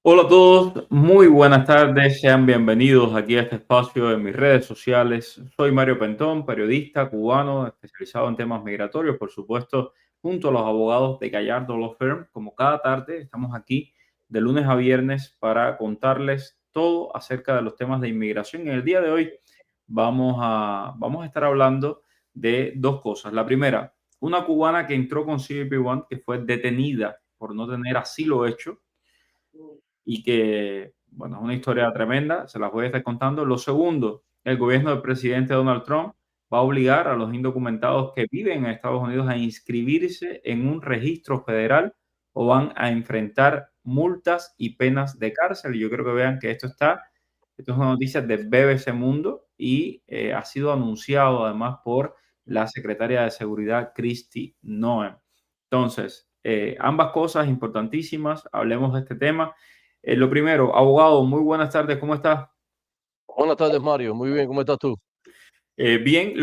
Hola a todos, muy buenas tardes, sean bienvenidos aquí a este espacio en mis redes sociales. Soy Mario Pentón, periodista cubano especializado en temas migratorios, por supuesto, junto a los abogados de Gallardo Law Firm. Como cada tarde, estamos aquí de lunes a viernes para contarles todo acerca de los temas de inmigración. En el día de hoy vamos a estar hablando de dos cosas. La primera, una cubana que entró con CBP One, que fue detenida por no tener asilo hecho y que, bueno, es una historia tremenda, se las voy a estar contando. Lo segundo, el gobierno del presidente Donald Trump va a obligar a los indocumentados que viven en Estados Unidos a inscribirse en un registro federal o van a enfrentar multas y penas de cárcel. Y yo creo que vean que esto es una noticia de BBC Mundo y ha sido anunciado además por la secretaria de Seguridad, Kristi Noem. Entonces, ambas cosas importantísimas, hablemos de este tema. Lo primero, abogado, muy buenas tardes, ¿cómo estás? Buenas tardes, Mario. Muy bien, ¿cómo estás tú? Bien,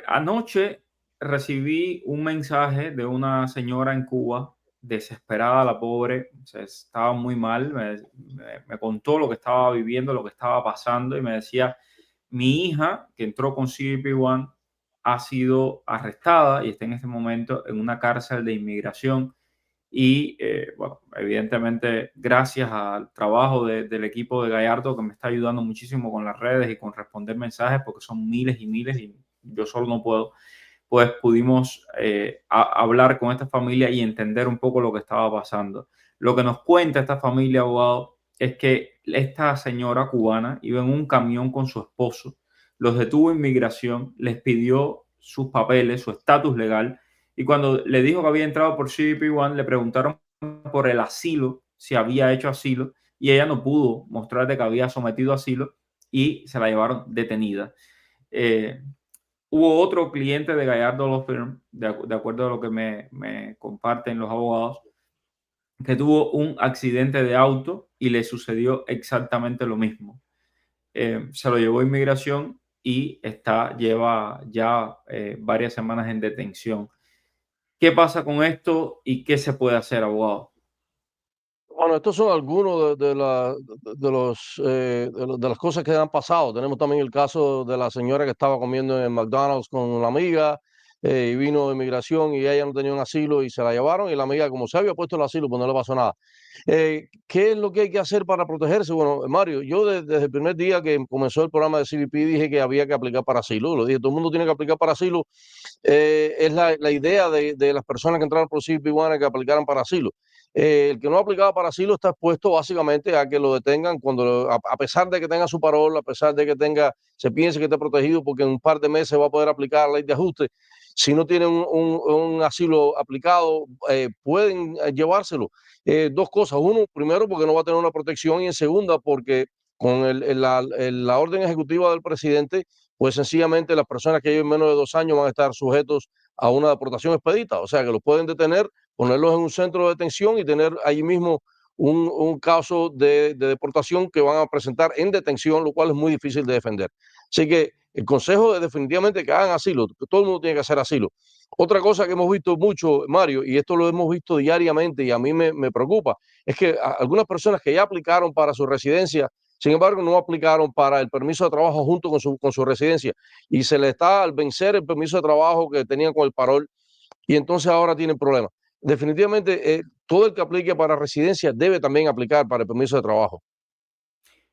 anoche recibí un mensaje de una señora en Cuba, desesperada, la pobre, o sea, estaba muy mal, me contó lo que estaba viviendo, lo que estaba pasando y me decía, mi hija, que entró con CBP One, ha sido arrestada y está en este momento en una cárcel de inmigración. Y bueno, evidentemente, gracias al trabajo del equipo de Gallardo, que me está ayudando muchísimo con las redes y con responder mensajes, porque son miles y miles y yo solo no puedo, pues pudimos hablar con esta familia y entender un poco lo que estaba pasando. Lo que nos cuenta esta familia, abogado, es que esta señora cubana iba en un camión con su esposo, los detuvo inmigración, les pidió sus papeles, su estatus legal, y cuando le dijo que había entrado por CBP One, le preguntaron por el asilo, si había hecho asilo, y ella no pudo mostrar de que había sometido asilo y se la llevaron detenida. Eh, Hubo otro cliente de Gallardo Law Firm, de acuerdo a lo que me comparten los abogados, que tuvo un accidente de auto y le sucedió exactamente lo mismo. Se lo llevó a inmigración y lleva ya varias semanas en detención. ¿Qué pasa con esto y qué se puede hacer, abogado? Bueno, estos son algunos de las cosas que han pasado. Tenemos también el caso de la señora que estaba comiendo en McDonald's con una amiga y vino de inmigración y ella no tenía un asilo y se la llevaron y la amiga, como se había puesto el asilo, pues no le pasó nada. ¿Qué es lo que hay que hacer para protegerse? Bueno, Mario, yo desde el primer día que comenzó el programa de CBP dije que había que aplicar para asilo. Lo dije, todo el mundo tiene que aplicar para asilo. Es la idea de las personas que entraron por CBP One que aplicaran para asilo. El que no aplicaba para asilo está expuesto básicamente a que lo detengan cuando, a pesar de que tenga su parol, a pesar de que se piense que esté protegido porque en un par de meses va a poder aplicar la ley de ajuste. Si no tienen un asilo aplicado, pueden llevárselo. Dos cosas. Uno, primero, porque no va a tener una protección y en segunda, porque con la orden ejecutiva del presidente, pues sencillamente las personas que lleven menos de 2 años van a estar sujetos a una deportación expedita. O sea, que los pueden detener, ponerlos en un centro de detención y tener allí mismo un caso de deportación que van a presentar en detención, lo cual es muy difícil de defender. Así que el consejo es definitivamente que hagan asilo, que todo el mundo tiene que hacer asilo. Otra cosa que hemos visto mucho, Mario, y esto lo hemos visto diariamente y a mí me preocupa, es que algunas personas que ya aplicaron para su residencia, sin embargo, no aplicaron para el permiso de trabajo junto con su residencia y se les está al vencer el permiso de trabajo que tenían con el parol y entonces ahora tienen problemas. Definitivamente, todo el que aplique para residencia debe también aplicar para el permiso de trabajo.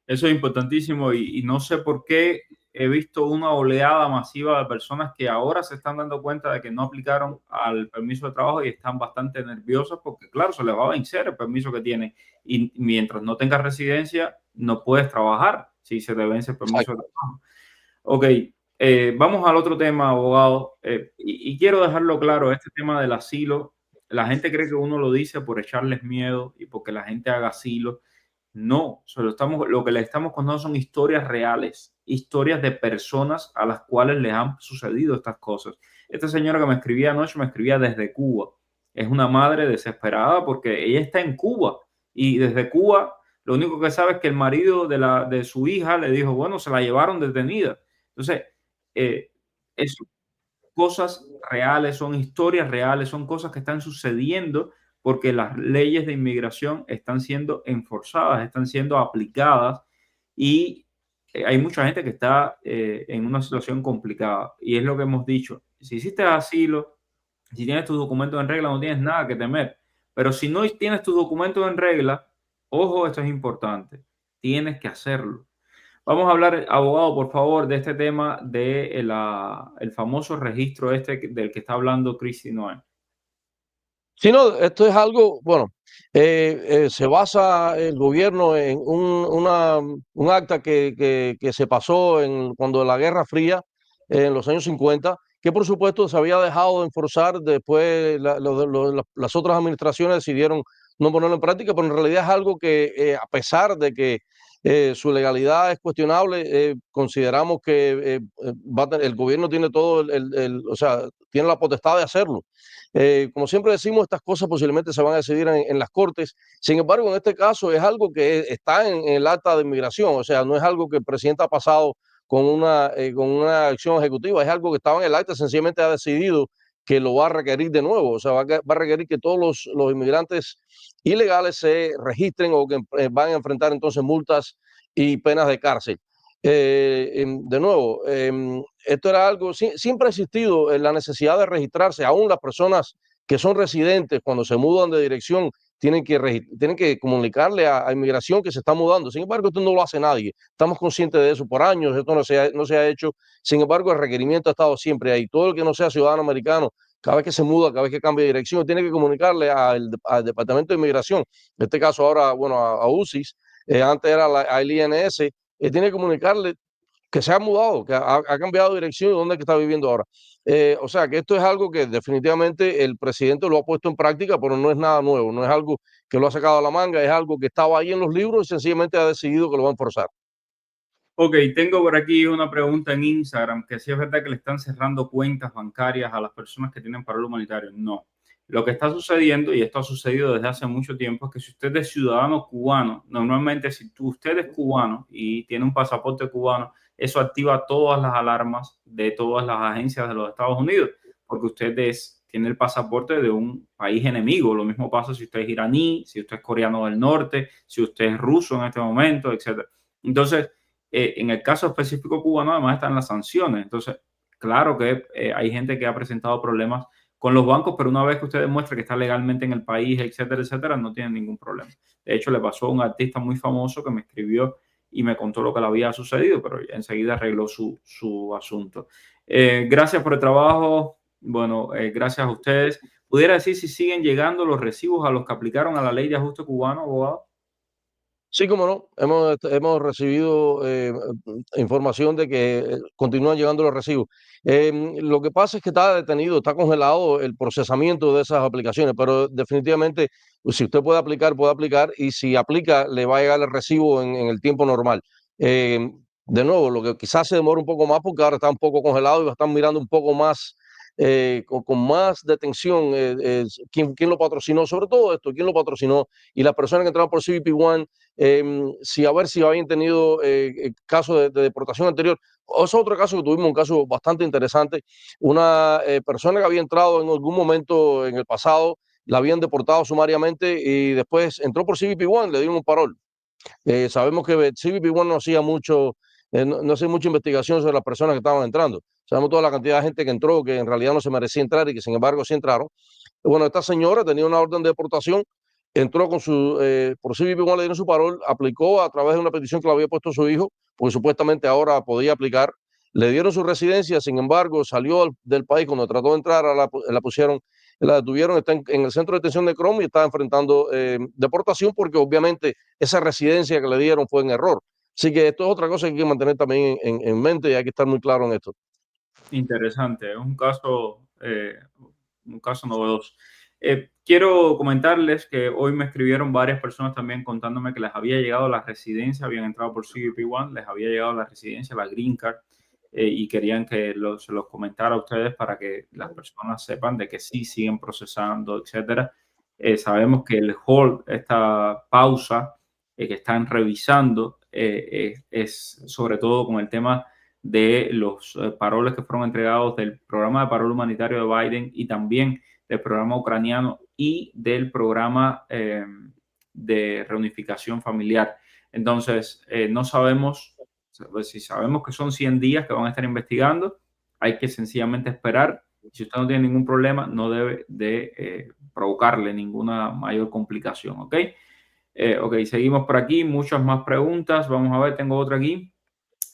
Eso es importantísimo y no sé por qué he visto una oleada masiva de personas que ahora se están dando cuenta de que no aplicaron al permiso de trabajo y están bastante nerviosas porque, claro, se les va a vencer el permiso que tienen y mientras no tengas residencia no puedes trabajar si se te vence el permiso de Exacto. trabajo. Ok, vamos al otro tema, abogado, y quiero dejarlo claro, este tema del asilo, la gente cree que uno lo dice por echarles miedo y porque la gente haga asilo. No, lo que le estamos contando son historias reales, historias de personas a las cuales les han sucedido estas cosas. Esta señora que me escribía anoche me escribía desde Cuba. Es una madre desesperada porque ella está en Cuba y desde Cuba lo único que sabe es que el marido de su hija le dijo, bueno, se la llevaron detenida. Entonces, eh, es cosas reales, son historias reales, son cosas que están sucediendo porque las leyes de inmigración están siendo enforzadas, están siendo aplicadas y hay mucha gente que está en una situación complicada. Y es lo que hemos dicho. Si hiciste asilo, si tienes tus documentos en regla, no tienes nada que temer. Pero si no tienes tus documentos en regla, ojo, esto es importante, tienes que hacerlo. Vamos a hablar, abogado, por favor, de este tema de el famoso registro este del que está hablando Christy Noel. Si no, esto es algo, bueno, se basa el gobierno en un acta que se pasó cuando la Guerra Fría, en los años 50, que por supuesto se había dejado de enforzar, después las otras administraciones decidieron no ponerlo en práctica, pero en realidad es algo que a pesar de que su legalidad es cuestionable, consideramos que el gobierno tiene todo o sea, tiene la potestad de hacerlo. Como siempre decimos, estas cosas posiblemente se van a decidir en las cortes. Sin embargo, en este caso es algo que está en el acta de inmigración, o sea, no es algo que el presidente ha pasado con una acción ejecutiva, es algo que estaba en el acta, sencillamente ha decidido que lo va a requerir de nuevo, o sea, va a requerir que todos los inmigrantes ilegales se registren o que van a enfrentar entonces multas y penas de cárcel. De nuevo, esto era algo, siempre ha existido la necesidad de registrarse, aún las personas que son residentes cuando se mudan de dirección tienen que comunicarle a inmigración que se está mudando. Sin embargo, esto no lo hace nadie. Estamos conscientes de eso por años, esto no se ha hecho. Sin embargo, el requerimiento ha estado siempre ahí. Todo el que no sea ciudadano americano, cada vez que se muda, cada vez que cambia de dirección, tiene que comunicarle al Departamento de Inmigración. En este caso ahora, bueno, a UCIS, antes era al INS, tiene que comunicarle que se ha mudado, que ha cambiado de dirección y dónde es que está viviendo ahora. O sea, que esto es algo que definitivamente el presidente lo ha puesto en práctica, pero no es nada nuevo, no es algo que lo ha sacado a la manga, es algo que estaba ahí en los libros y sencillamente ha decidido que lo va a enforzar. Ok, tengo por aquí una pregunta en Instagram, que si es verdad que le están cerrando cuentas bancarias a las personas que tienen parol humanitario. No. Lo que está sucediendo, y esto ha sucedido desde hace mucho tiempo, es que si usted es ciudadano cubano, normalmente si usted es cubano y tiene un pasaporte cubano, eso activa todas las alarmas de todas las agencias de los Estados Unidos, porque tiene el pasaporte de un país enemigo. Lo mismo pasa si usted es iraní, si usted es coreano del norte, si usted es ruso en este momento, etc. Entonces, en el caso específico cubano, además están las sanciones. Entonces, claro que hay gente que ha presentado problemas con los bancos, pero una vez que usted demuestra que está legalmente en el país, etcétera, etcétera, no tiene ningún problema. De hecho, le pasó a un artista muy famoso que me escribió y me contó lo que le había sucedido, pero enseguida arregló su asunto. Gracias por el trabajo. Bueno, gracias a ustedes. ¿Pudiera decir si siguen llegando los recibos a los que aplicaron a la ley de ajuste cubano, abogado? Sí, como no, hemos recibido información de que continúan llegando los recibos. Lo que pasa es que está detenido, está congelado el procesamiento de esas aplicaciones, pero definitivamente, pues, si usted puede aplicar y si aplica, le va a llegar el recibo en el tiempo normal. De nuevo, lo que quizás se demora un poco más porque ahora está un poco congelado y va a estar mirando un poco más, con más detención, quién lo patrocinó, sobre todo esto, quién lo patrocinó y las personas que entraron por CBP One, si a ver si habían tenido casos de deportación anterior. O es otro caso que tuvimos, un caso bastante interesante. Una persona que había entrado en algún momento en el pasado, la habían deportado sumariamente y después entró por CBP One, le dieron un parol. Sabemos que CBP One no hacía mucho, no hacía mucha investigación sobre las personas que estaban entrando. Sabemos toda la cantidad de gente que entró, que en realidad no se merecía entrar y que sin embargo sí entraron. Bueno, esta señora tenía una orden de deportación, entró con por sí mismo le dieron su parol, aplicó a través de una petición que le había puesto su hijo, porque supuestamente ahora podía aplicar, le dieron su residencia, sin embargo salió del país, cuando trató de entrar, la pusieron, la detuvieron, está en el centro de detención de Chrome y está enfrentando deportación porque obviamente esa residencia que le dieron fue en error. Así que esto es otra cosa que hay que mantener también en mente y hay que estar muy claro en esto. Interesante, es un caso novedoso. Quiero comentarles que hoy me escribieron varias personas también contándome que les había llegado la residencia, habían entrado por CBP One, les había llegado la residencia, la Green Card, y querían que se los comentara a ustedes para que las personas sepan de que sí siguen procesando, etcétera. Sabemos que el hold, esta pausa que están revisando, es sobre todo con el tema de los paroles que fueron entregados del programa de parol humanitario de Biden y también del programa ucraniano y del programa de reunificación familiar. Entonces, no sabemos, si sabemos que son 100 días que van a estar investigando, hay que sencillamente esperar. Si usted no tiene ningún problema, no debe de provocarle ninguna mayor complicación, ¿ok? Ok, seguimos por aquí. Muchas más preguntas. Vamos a ver, tengo otra aquí.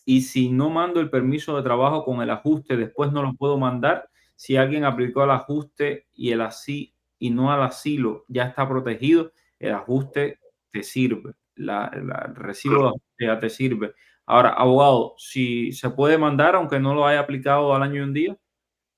Y si no mando el permiso de trabajo con el ajuste, después no lo puedo mandar. Si alguien aplicó el ajuste y el así y no al asilo ya está protegido, el ajuste te sirve. El recibo de ajuste ya te sirve. Ahora, abogado, si se puede mandar aunque no lo haya aplicado al año y un día.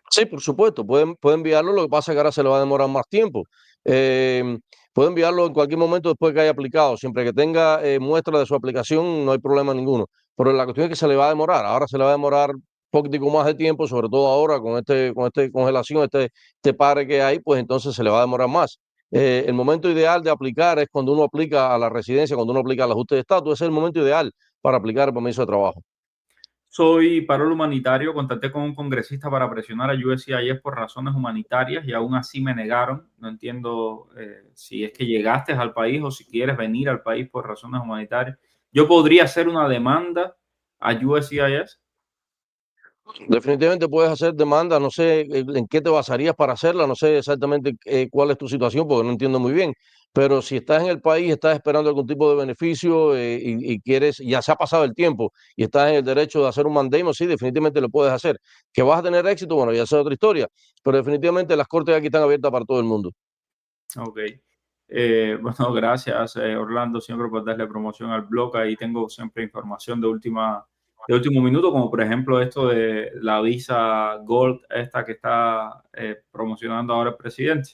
Sí, por supuesto, pueden enviarlo, lo que pasa es que ahora se le va a demorar más tiempo. Eh, Puede enviarlo en cualquier momento después que haya aplicado, siempre que tenga muestra de su aplicación, no hay problema ninguno. Pero la cuestión es que se le va a demorar, ahora se le va a demorar un poquitico más de tiempo, sobre todo ahora con este congelación, este pare que hay, pues entonces se le va a demorar más. El momento ideal de aplicar es cuando uno aplica a la residencia, cuando uno aplica al ajuste de estatus, ese es el momento ideal para aplicar el permiso de trabajo. Soy parol humanitario, contacté con un congresista para presionar a USCIS por razones humanitarias y aún así me negaron. No entiendo si es que llegaste al país o si quieres venir al país por razones humanitarias. Yo podría hacer una demanda a USCIS. Definitivamente puedes hacer demanda, no sé en qué te basarías para hacerla, no sé exactamente cuál es tu situación porque no entiendo muy bien, pero si estás en el país, estás esperando algún tipo de beneficio y quieres, ya se ha pasado el tiempo y estás en el derecho de hacer un mandamus, sí, definitivamente lo puedes hacer. Que vas a tener éxito, bueno, ya es otra historia, pero definitivamente las cortes aquí están abiertas para todo el mundo. Ok. Bueno, gracias, Orlando, siempre por darle promoción al blog. Ahí tengo siempre información de último minuto, como por ejemplo esto de la visa Gold, esta que está promocionando ahora el presidente.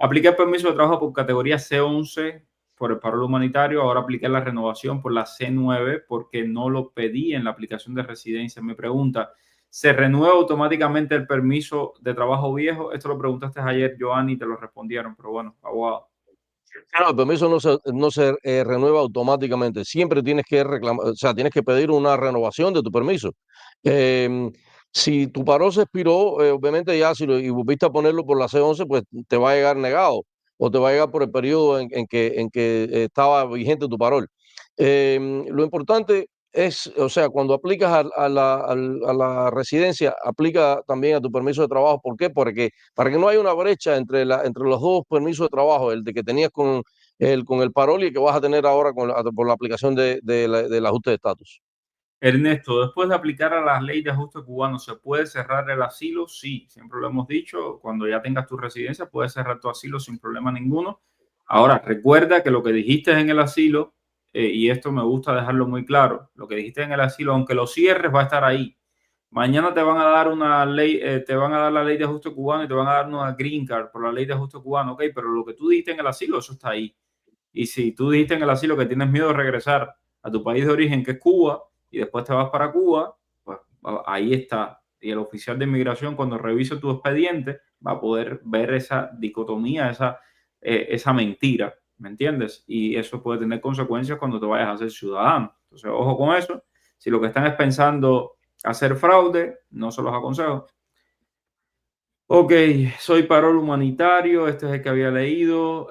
Apliqué el permiso de trabajo por categoría C11 por el paro humanitario. Ahora apliqué la renovación por la C9 porque no lo pedí en la aplicación de residencia. Me pregunta, ¿se renueva automáticamente el permiso de trabajo viejo? Esto lo preguntaste ayer, Joanny, y te lo respondieron, pero bueno, abogado. No, el permiso no se renueva automáticamente. Siempre tienes que reclamar, o sea, tienes que pedir una renovación de tu permiso. Em, si tu parol se expiró, obviamente ya y volviste a ponerlo por la C11, pues te va a llegar negado o te va a llegar por el periodo en que estaba vigente tu parol. Lo importante es, o sea, cuando aplicas a la residencia, aplica también a tu permiso de trabajo. ¿Por qué? Porque para que no haya una brecha entre los dos permisos de trabajo, el de que tenías con el parol y el que vas a tener ahora por la aplicación del ajuste de estatus. Ernesto, después de aplicar a la ley de ajuste cubano, ¿se puede cerrar el asilo? Sí, siempre lo hemos dicho. Cuando ya tengas tu residencia, puedes cerrar tu asilo sin problema ninguno. Ahora, recuerda que lo que dijiste en el asilo, y esto me gusta dejarlo muy claro, lo que dijiste en el asilo, aunque lo cierres, va a estar ahí. Mañana te van a dar una ley, te van a dar la ley de ajuste cubano y te van a dar una green card por la ley de ajuste cubano, ok, pero lo que tú dijiste en el asilo, eso está ahí. Y si tú dijiste en el asilo que tienes miedo de regresar a tu país de origen, que es Cuba, y después te vas para Cuba, pues ahí está. Y el oficial de inmigración, cuando revise tu expediente, va a poder ver esa dicotomía, esa mentira, ¿me entiendes? Y eso puede tener consecuencias cuando te vayas a ser ciudadano. Entonces, ojo con eso. Si lo que están es pensando hacer fraude, no se los aconsejo. Ok, soy parol humanitario, este es el que había leído.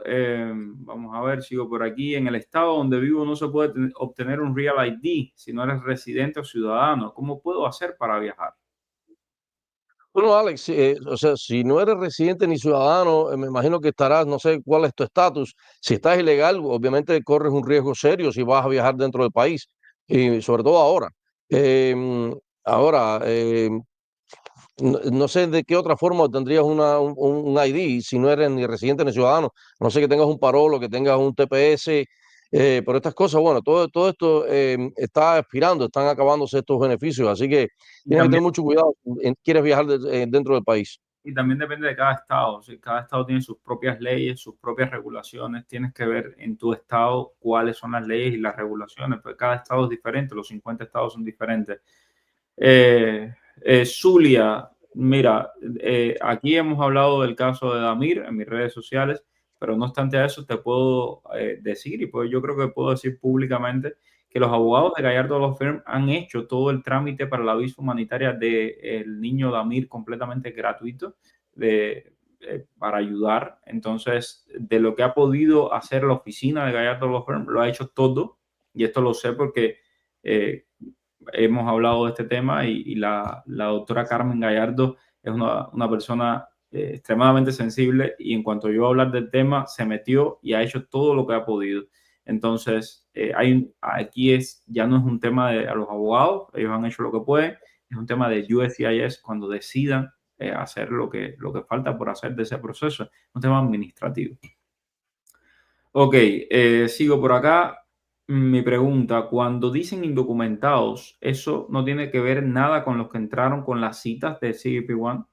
Vamos a ver, sigo por aquí. En el estado donde vivo no se puede obtener un Real ID si no eres residente o ciudadano. ¿Cómo puedo hacer para viajar? Bueno, Alex, o sea, si no eres residente ni ciudadano, me imagino que estarás, no sé cuál es tu estatus. Si estás ilegal, obviamente corres un riesgo serio si vas a viajar dentro del país, y sobre todo ahora. Ahora, no sé de qué otra forma tendrías un ID si no eres ni residente ni ciudadano. No sé que tengas un parol, que tengas un TPS, pero estas cosas, bueno, todo esto está expirando, están acabándose estos beneficios, así que Y tienes que también, tener mucho cuidado si quieres viajar dentro del país. y también depende de cada estado. Si cada estado tiene sus propias leyes, sus propias regulaciones, tienes que ver en tu estado cuáles son las leyes y las regulaciones, porque cada estado es diferente, los 50 estados son diferentes. Zulia, mira, aquí hemos hablado del caso de Damir en mis redes sociales, pero no obstante a eso te puedo decir, y pues yo creo que puedo decir públicamente que los abogados de Gallardo Law Firm han hecho todo el trámite para la visa humanitaria del niño Damir completamente gratuito. para ayudar. Entonces, de lo que ha podido hacer la oficina de Gallardo Law Firm, lo ha hecho todo, y esto lo sé porque hemos hablado de este tema y la doctora Carmen Gallardo es una persona extremadamente sensible, y en cuanto yo a hablar del tema, se metió y ha hecho todo lo que ha podido. Entonces, aquí ya no es un tema a los abogados, ellos han hecho lo que pueden, es un tema de USCIS cuando decidan hacer lo que falta por hacer de ese proceso, es un tema administrativo. Ok, sigo por acá. Mi pregunta, cuando dicen indocumentados, ¿eso no tiene que ver nada con los que entraron con las citas de CBP-1?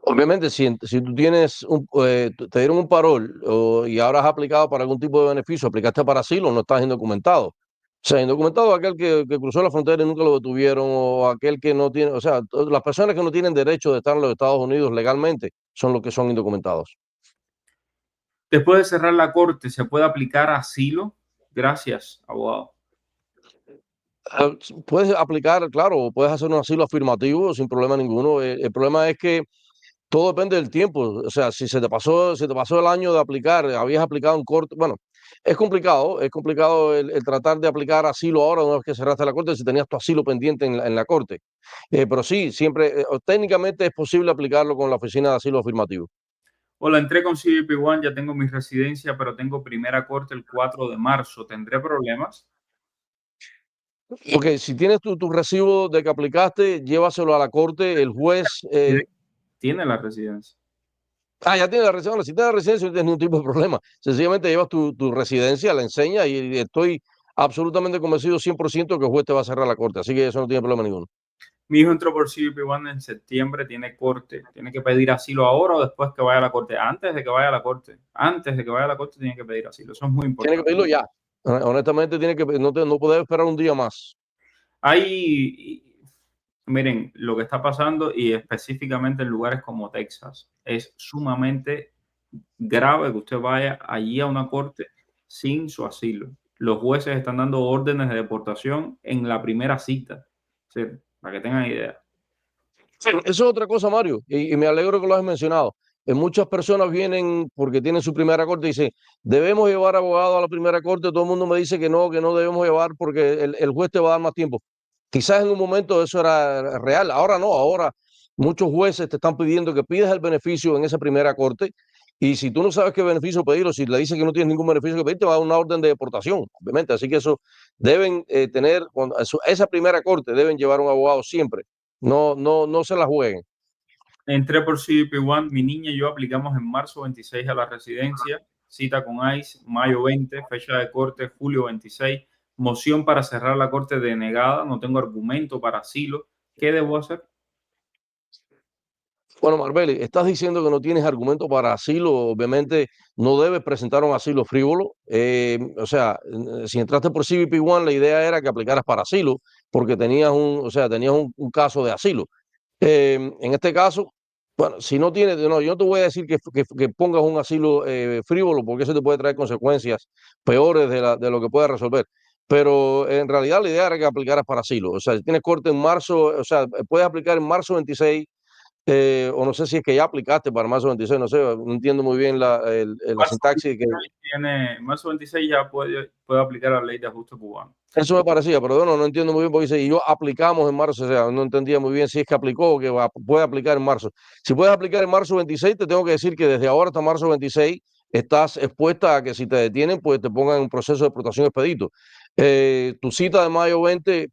Obviamente, si tú tienes te dieron un parol y ahora has aplicado para algún tipo de beneficio, aplicaste para asilo, no estás indocumentado. O sea, indocumentado es aquel que cruzó la frontera y nunca lo detuvieron, o aquel que no tiene, o sea, las personas que no tienen derecho de estar en los Estados Unidos legalmente son los que son indocumentados. Después de cerrar la corte, ¿se puede aplicar asilo? Gracias, abogado. Puedes aplicar, claro, puedes hacer un asilo afirmativo sin problema ninguno. El problema es que todo depende del tiempo. O sea, si se te pasó el año de aplicar, habías aplicado en corte, bueno, es complicado el tratar de aplicar asilo ahora una vez que cerraste la corte si tenías tu asilo pendiente en la corte. Pero sí, siempre, técnicamente es posible aplicarlo con la oficina de asilo afirmativo. Hola, entré con CBP-1, ya tengo mi residencia, pero tengo primera corte el 4 de marzo. ¿Tendré problemas? Ok, si tienes tu recibo de que aplicaste, llévaselo a la corte, el juez. Tiene la residencia. Ya tienes la residencia. Si tienes la residencia, no tienes ningún tipo de problema. Sencillamente llevas tu residencia, la enseñas y estoy absolutamente convencido 100% que el juez te va a cerrar la corte. Así que eso no tiene problema ninguno. Mi hijo entró por CBP-1 en septiembre, tiene corte. ¿Tiene que pedir asilo ahora o después que vaya a la corte? Antes de que vaya a la corte. Antes de que vaya a la corte tiene que pedir asilo. Eso es muy Tiene que importante. pedirlo ya. Honestamente, no puedes esperar un día más. Miren, lo que está pasando, y específicamente en lugares como Texas, es sumamente grave que usted vaya allí a una corte sin su asilo. Los jueces están dando órdenes de deportación en la primera cita. Sí, para que tengan idea. Sí, eso es otra cosa, Mario, y me alegro que lo has mencionado. Muchas personas vienen porque tienen su primera corte y dicen, debemos llevar abogado a la primera corte. Todo el mundo me dice que no debemos llevar porque el juez te va a dar más tiempo. Quizás en un momento eso era real, ahora no, ahora muchos jueces te están pidiendo que pidas el beneficio en esa primera corte, y si tú no sabes qué beneficio pedir o si le dices que no tienes ningún beneficio que pedir, te va a dar una orden de deportación, obviamente. Así que eso deben tener, esa primera corte deben llevar un abogado siempre. No se la jueguen. Entré por CBP-1, mi niña y yo aplicamos en marzo 26 a la residencia, cita con ICE, mayo 20, fecha de corte, julio 26, moción para cerrar la corte denegada, no tengo argumento para asilo. ¿Qué debo hacer? Bueno, Marbeli, estás diciendo que no tienes argumento para asilo. Obviamente no debes presentar un asilo frívolo. O sea, si entraste por CBP-1, la idea era que aplicaras para asilo porque tenías un caso de asilo. En este caso, bueno, si no tienes, no, yo no te voy a decir que pongas un asilo frívolo, porque eso te puede traer consecuencias peores de lo que puedas resolver. Pero en realidad la idea era que aplicaras para asilo. O sea, si tienes corte en marzo, o sea, puedes aplicar en marzo 26, o no sé si es que ya aplicaste para marzo 26, no sé, no entiendo muy bien la Marzo sintaxis. 26 marzo 26 ya puede aplicar la ley de ajuste cubano. Eso me parecía, pero bueno, no entiendo muy bien porque dice, y yo aplicamos en marzo, o sea, no entendía muy bien si es que aplicó o que puede aplicar en marzo. Si puedes aplicar en marzo 26, te tengo que decir que desde ahora hasta marzo 26 estás expuesta a que si te detienen, pues te pongan en un proceso de protección expedito. Tu cita de mayo 20,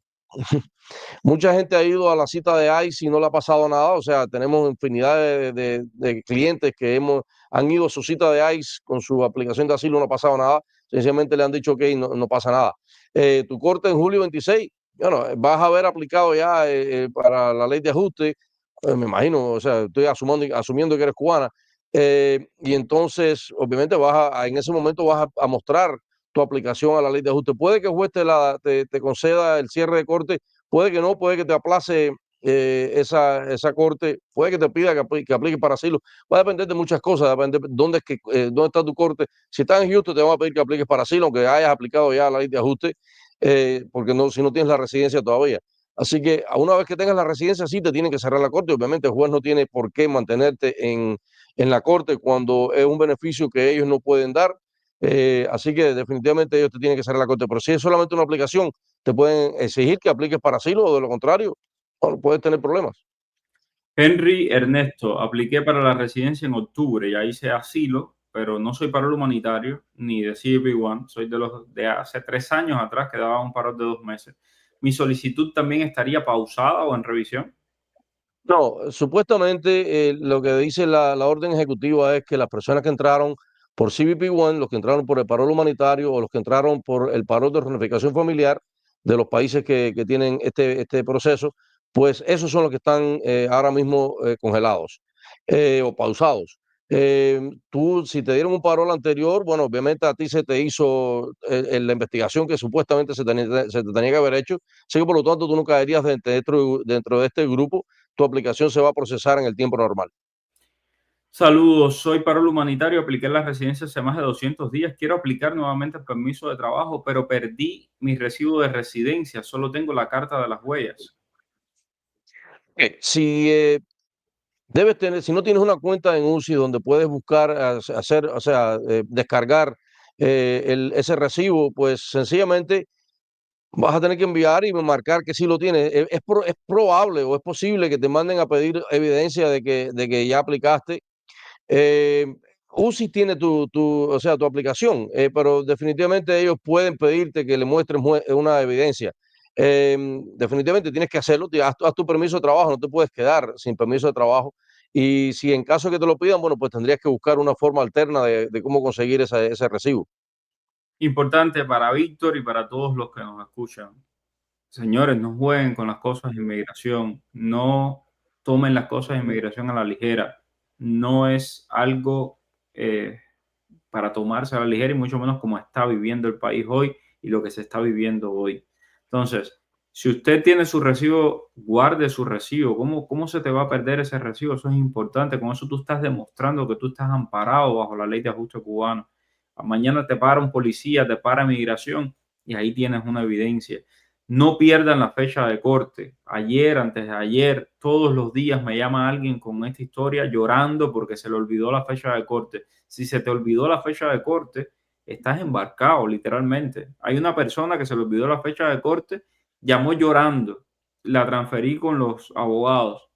mucha gente ha ido a la cita de ICE y no le ha pasado nada. O sea, tenemos infinidad de clientes que han ido a su cita de ICE con su aplicación de asilo, no ha pasado nada. Sencillamente le han dicho que no pasa nada. Tu corte en julio 26, bueno, vas a haber aplicado ya para la ley de ajuste, me imagino. O sea, estoy asumiendo que eres cubana. Y entonces, obviamente, en ese momento vas a mostrar tu aplicación a la ley de ajuste. Puede que el juez te conceda el cierre de corte. Puede que no, puede que te aplace esa corte, puede que te pida que aplique para asilo. Va a depender de muchas cosas, va a depender de dónde está tu corte. Si estás en Houston, te van a pedir que apliques para asilo, aunque hayas aplicado ya la ley de ajuste, porque si no tienes la residencia todavía. Así que una vez que tengas la residencia, sí te tienen que cerrar la corte. Obviamente el juez no tiene por qué mantenerte en la corte cuando es un beneficio que ellos no pueden dar. Así que definitivamente ellos te tienen que cerrar la corte. Pero si es solamente una aplicación, te pueden exigir que apliques para asilo o de lo contrario, bueno, puedes tener problemas. Henry Ernesto, apliqué para la residencia en octubre, ya hice asilo, pero no soy parol humanitario ni de CBP-1, soy de los de hace 3 años atrás que daba un parol de 2 meses. ¿Mi solicitud también estaría pausada o en revisión? No, supuestamente lo que dice la orden ejecutiva es que las personas que entraron por CBP-1, los que entraron por el parol humanitario o los que entraron por el parol de reunificación familiar de los países que tienen este proceso, pues esos son los que están ahora mismo congelados o pausados. Tú, si te dieron un parol anterior, bueno, obviamente a ti se te hizo la investigación que supuestamente se te tenía que haber hecho, así que por lo tanto tú no caerías dentro de este grupo. Tu aplicación se va a procesar en el tiempo normal. Saludos, soy parol humanitario, apliqué en la residencia hace más de 200 días. Quiero aplicar nuevamente el permiso de trabajo, pero perdí mi recibo de residencia. Solo tengo la carta de las huellas. Si debes tener, si no tienes una cuenta en UCI donde puedes buscar, hacer, o sea, descargar ese recibo, pues sencillamente vas a tener que enviar y marcar que sí lo tienes. Es probable o es posible que te manden a pedir evidencia de que ya aplicaste. Eh, UCI tiene o sea, tu aplicación, pero definitivamente ellos pueden pedirte que le muestres una evidencia. Definitivamente tienes que hacerlo, haz tu permiso de trabajo, no te puedes quedar sin permiso de trabajo. Y si en caso que te lo pidan, bueno, pues tendrías que buscar una forma alterna de cómo conseguir ese recibo. Importante para Víctor y para todos los que nos escuchan. Señores, no jueguen con las cosas de inmigración, no tomen las cosas de inmigración a la ligera. No es algo para tomarse a la ligera y mucho menos como está viviendo el país hoy y lo que se está viviendo hoy. Entonces, si usted tiene su recibo, guarde su recibo. ¿Cómo se te va a perder ese recibo? Eso es importante. Con eso tú estás demostrando que tú estás amparado bajo la ley de ajuste cubano. Mañana te para un policía, te para migración y ahí tienes una evidencia. No pierdan la fecha de corte. Ayer, antes de ayer, todos los días me llama alguien con esta historia llorando porque se le olvidó la fecha de corte. Si se te olvidó la fecha de corte, estás embarcado, literalmente. Hay una persona que se le olvidó la fecha de corte, llamó llorando, la transferí con los abogados.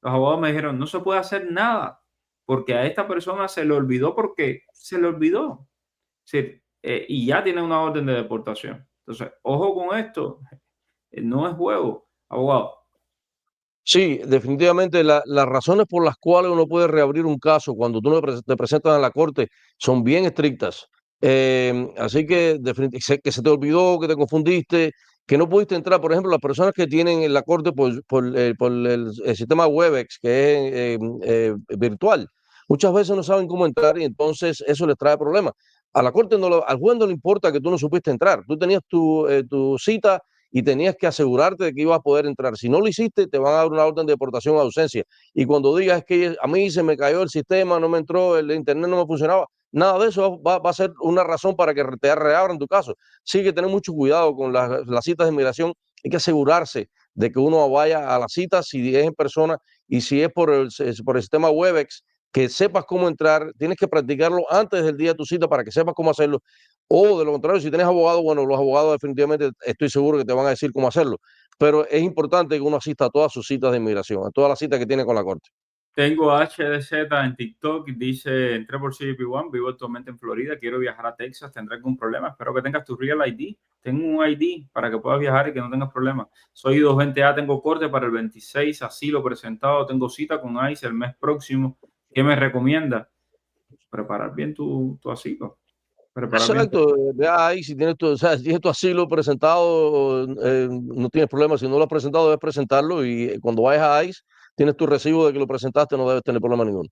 Los abogados me dijeron, no se puede hacer nada, porque a esta persona se le olvidó porque se le olvidó. Sí, y ya tiene una orden de deportación. Entonces, ojo con esto, no es juego, abogado. Sí, definitivamente las razones por las cuales uno puede reabrir un caso cuando tú te presentas en la corte son bien estrictas. Así que que se te olvidó, que te confundiste, que no pudiste entrar. Por ejemplo, las personas que tienen en la corte por el sistema Webex, que es virtual, muchas veces no saben cómo entrar y entonces eso les trae problemas. A la corte, al juez no le importa que tú no supiste entrar. Tú tenías tu cita y tenías que asegurarte de que ibas a poder entrar. Si no lo hiciste, te van a dar una orden de deportación a ausencia. Y cuando digas que a mí se me cayó el sistema, no me entró, el internet no me funcionaba, nada de eso va a ser una razón para que te reabran tu caso. Sí que tener mucho cuidado con las citas de inmigración. Hay que asegurarse de que uno vaya a la cita si es en persona y si es por el sistema Webex, que sepas cómo entrar, tienes que practicarlo antes del día de tu cita para que sepas cómo hacerlo. O de lo contrario, si tienes abogado, bueno, los abogados definitivamente estoy seguro que te van a decir cómo hacerlo. Pero es importante que uno asista a todas sus citas de inmigración, a todas las citas que tiene con la corte. Tengo HDZ en TikTok, dice, entré por CBP-1, vivo actualmente en Florida, quiero viajar a Texas, ¿tendré algún problema? Espero que tengas tu Real ID. Tengo un ID para que puedas viajar y que no tengas problemas. Soy 220A, tengo corte para el 26, asilo presentado, tengo cita con ICE el mes próximo. ¿Qué me recomienda? Preparar bien tu asilo. Preparar bien tu... Exacto, vea ahí si tienes o sea, si tienes tu asilo presentado, no tienes problema. Si no lo has presentado, debes presentarlo y cuando vayas a ICE, tienes tu recibo de que lo presentaste, no debes tener problema ninguno.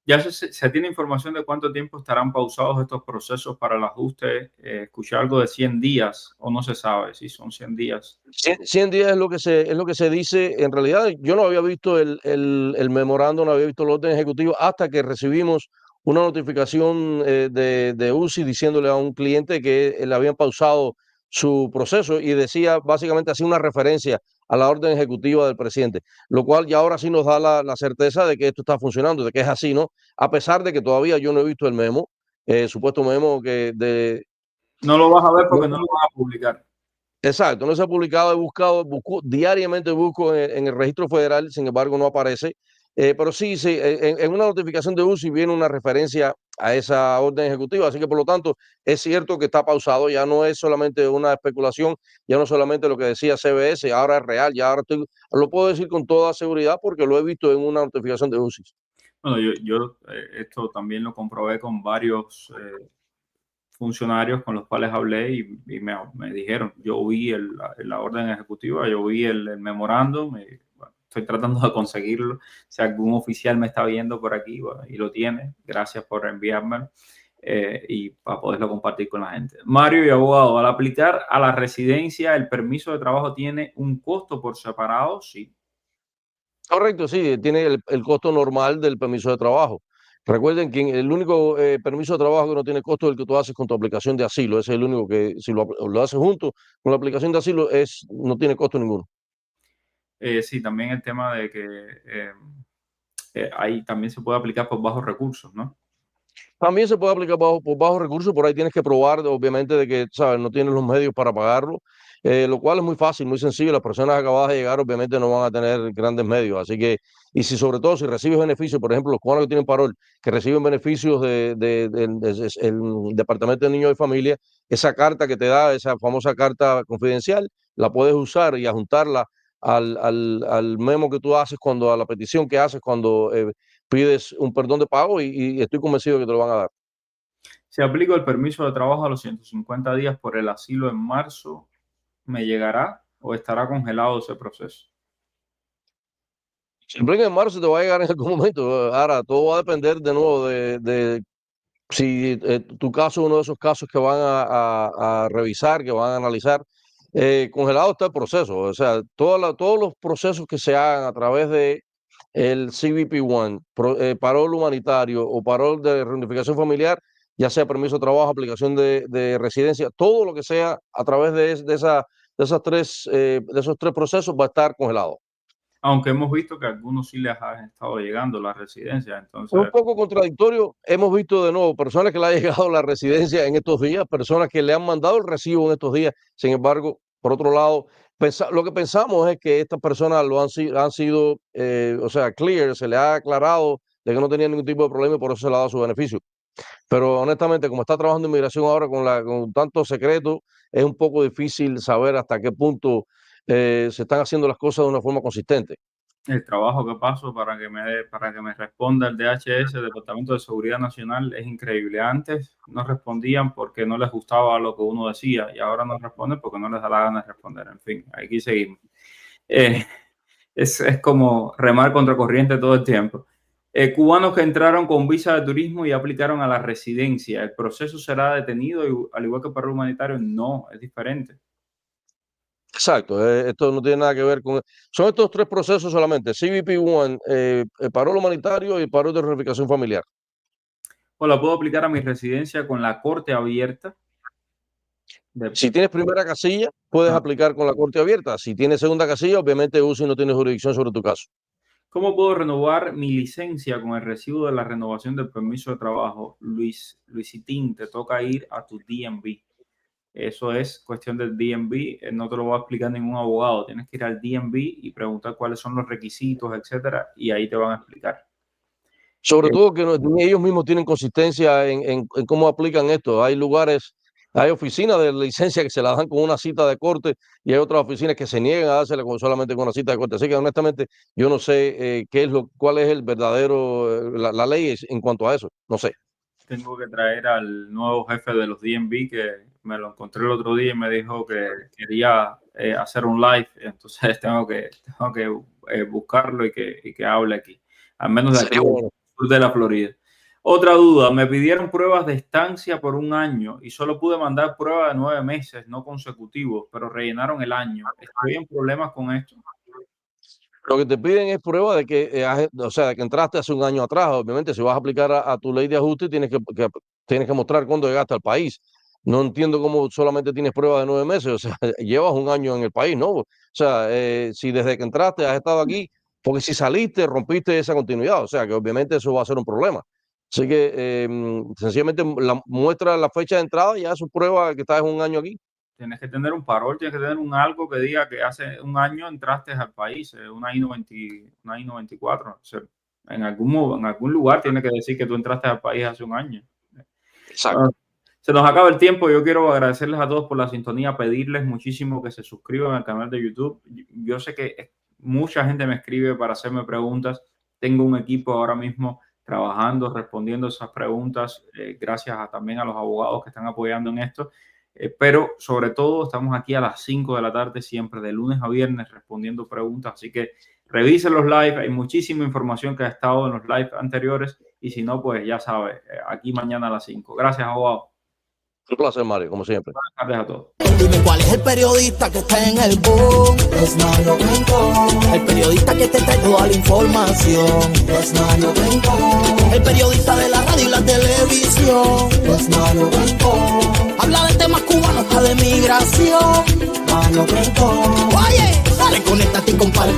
Ya se tiene información de cuánto tiempo estarán pausados estos procesos para el ajuste. Escuché algo de 100 días o no se sabe si son 100 días. 100 días es lo que se dice. En realidad, yo no había visto el memorando, no había visto el orden ejecutivo hasta que recibimos una notificación de UCI diciéndole a un cliente que le habían pausado su proceso y decía, básicamente, hacía una referencia a la orden ejecutiva del presidente, lo cual ya ahora sí nos da la certeza de que esto está funcionando, de que es así, ¿no? A pesar de que todavía yo no he visto el memo, supuesto memo que de... No lo vas a ver No, porque no lo van a publicar. exacto, no se ha publicado, he buscado, diariamente busco en el registro federal, sin embargo no aparece. Pero sí, sí, en una notificación de UCI viene una referencia a esa orden ejecutiva, así que por lo tanto es cierto que está pausado, ya no es solamente una especulación, ya no solamente lo que decía CBS, ahora es real, ya ahora lo puedo decir con toda seguridad porque lo he visto en una notificación de UCI. Bueno, yo esto también lo comprobé con varios funcionarios con los cuales hablé y me dijeron, yo vi la orden ejecutiva, yo vi el memorándum, y, bueno, estoy tratando de conseguirlo. Si algún oficial me está viendo por aquí, bueno, y lo tiene, gracias por enviármelo y para poderlo compartir con la gente. Mario y abogado, al aplicar a la residencia, ¿el permiso de trabajo tiene un costo por separado? Sí. Correcto, sí, tiene el costo normal del permiso de trabajo. Recuerden que el único permiso de trabajo que no tiene costo es el que tú haces con tu aplicación de asilo. Ese es el único que, si lo haces junto con la aplicación de asilo, no tiene costo ninguno. Sí, también el tema de que ahí también se puede aplicar por bajos recursos, ¿no? También se puede aplicar por bajos recursos, por ahí tienes que probar, obviamente, de que, sabes, no tienes los medios para pagarlo, lo cual es muy fácil, muy sencillo. Las personas acabadas de llegar, obviamente, no van a tener grandes medios. Así que, y si sobre todo, si recibes beneficios, por ejemplo, los cubanos que tienen parol, que reciben beneficios el Departamento de Niños y Familia, esa carta que te da, esa famosa carta confidencial, la puedes usar y adjuntarla al memo que tú haces cuando, a la petición que haces cuando pides un perdón de pago y estoy convencido de que te lo van a dar. Si aplico el permiso de trabajo a los 150 días por el asilo en marzo, ¿me llegará o estará congelado ese proceso? Siempre en marzo te va a llegar en algún momento. Ahora, todo va a depender de nuevo de si tu caso es uno de esos casos que van a revisar, que van a analizar. Congelado está el proceso. O sea, todos los procesos que se hagan a través de el CBP-1, parol humanitario o parol de reunificación familiar, ya sea permiso de trabajo, aplicación de residencia, todo lo que sea a través de esos tres procesos va a estar congelado. Aunque hemos visto que a algunos sí les ha estado llegando la residencia, Es un entonces, poco contradictorio. Hemos visto de nuevo personas que le ha llegado la residencia en estos días, personas que le han mandado el recibo en estos días. Sin embargo, por otro lado, lo que pensamos es que estas personas han sido, o sea, clear, se le ha aclarado de que no tenían ningún tipo de problema y por eso se le ha dado su beneficio. Pero honestamente, como está trabajando inmigración ahora con tanto secreto, es un poco difícil saber hasta qué punto se están haciendo las cosas de una forma consistente. el trabajo que paso para que me responda el DHS, el Departamento de Seguridad Nacional, es increíble. Antes no respondían porque no les gustaba lo que uno decía y ahora no responden porque no les da la gana de responder. En fin, aquí seguimos. Eh, es como remar contra corriente todo el tiempo. Cubanos que entraron con visa de turismo y aplicaron a la residencia, ¿el proceso será detenido al igual que para el humanitario? No, es diferente. Exacto, esto no tiene nada que ver con... Son estos tres procesos solamente, CBP-1, parol humanitario y parol de reunificación familiar. O la puedo aplicar a mi residencia con la corte abierta. Si tienes primera casilla, puedes Ah, aplicar con la corte abierta. Si tienes segunda casilla, obviamente UCI no tiene jurisdicción sobre tu caso. ¿cómo puedo renovar mi licencia con el recibo de la renovación del permiso de trabajo? Luisitín, te toca ir a tu DMV. Eso es cuestión del DMV, no te lo va a explicar ningún abogado. Tienes que ir al DMV y preguntar cuáles son los requisitos, etcétera, y ahí te van a explicar. Sobre Eh, todo que ni ellos mismos tienen consistencia en cómo aplican esto. Hay lugares, hay oficinas de licencia que se la dan con una cita de corte y hay otras oficinas que se niegan a dársela solamente con una cita de corte. Así que honestamente yo no sé cuál es el verdadero, la ley en cuanto a eso. No sé. Tengo que traer al nuevo jefe de los DMV que me lo encontré el otro día y me dijo que quería hacer un live, entonces tengo que buscarlo y que hable aquí, al menos de aquí Sería del bueno. sur de la Florida. Otra duda, me pidieron pruebas de estancia por un año y solo pude mandar pruebas de 9 meses, no consecutivos, pero rellenaron el año. ¿Estoy en problemas con esto? Lo que te piden es prueba de que, o sea, de que entraste hace un año atrás. Obviamente, si vas a aplicar a tu ley de ajuste, tienes que mostrar cuándo llegaste al país. no entiendo cómo solamente tienes prueba de 9 meses, o sea, llevas un año en el país, ¿no? O sea, si desde que entraste has estado aquí, porque si saliste, rompiste esa continuidad, o sea, que obviamente eso va a ser un problema. Así que sencillamente muestra la fecha de entrada y ya eso prueba que estás un año aquí. Tienes que tener un parol, tienes que tener un algo que diga que hace un año entraste al país, una I-90, una I-94. O sea, en algún lugar tiene que decir que tú entraste al país hace un año. Exacto. Se nos acaba el tiempo. Yo quiero agradecerles a todos por la sintonía, pedirles muchísimo que se suscriban al canal de YouTube. Yo sé que mucha gente me escribe para hacerme preguntas. Tengo un equipo ahora mismo trabajando, respondiendo esas preguntas, gracias también a los abogados que están apoyando en esto. Pero sobre todo estamos aquí a las 5 de la tarde, siempre de lunes a viernes, respondiendo preguntas. Así que revisen los live, hay muchísima información que ha estado en los live anteriores. Y si no, pues ya sabes, aquí mañana a las 5. Gracias, abogado. Un placer, Mario, como siempre. Buenas tardes a todos. Dime cuál es el periodista que está en el boom. Es Mario Rincón. El periodista que te trae toda la información. Es Mario Rincón. El periodista de la radio y la televisión. Es Mario Rincón. Habla de temas cubanos, hasta de migración. Mario Rincón. Oye, dale, conéctate y comparte.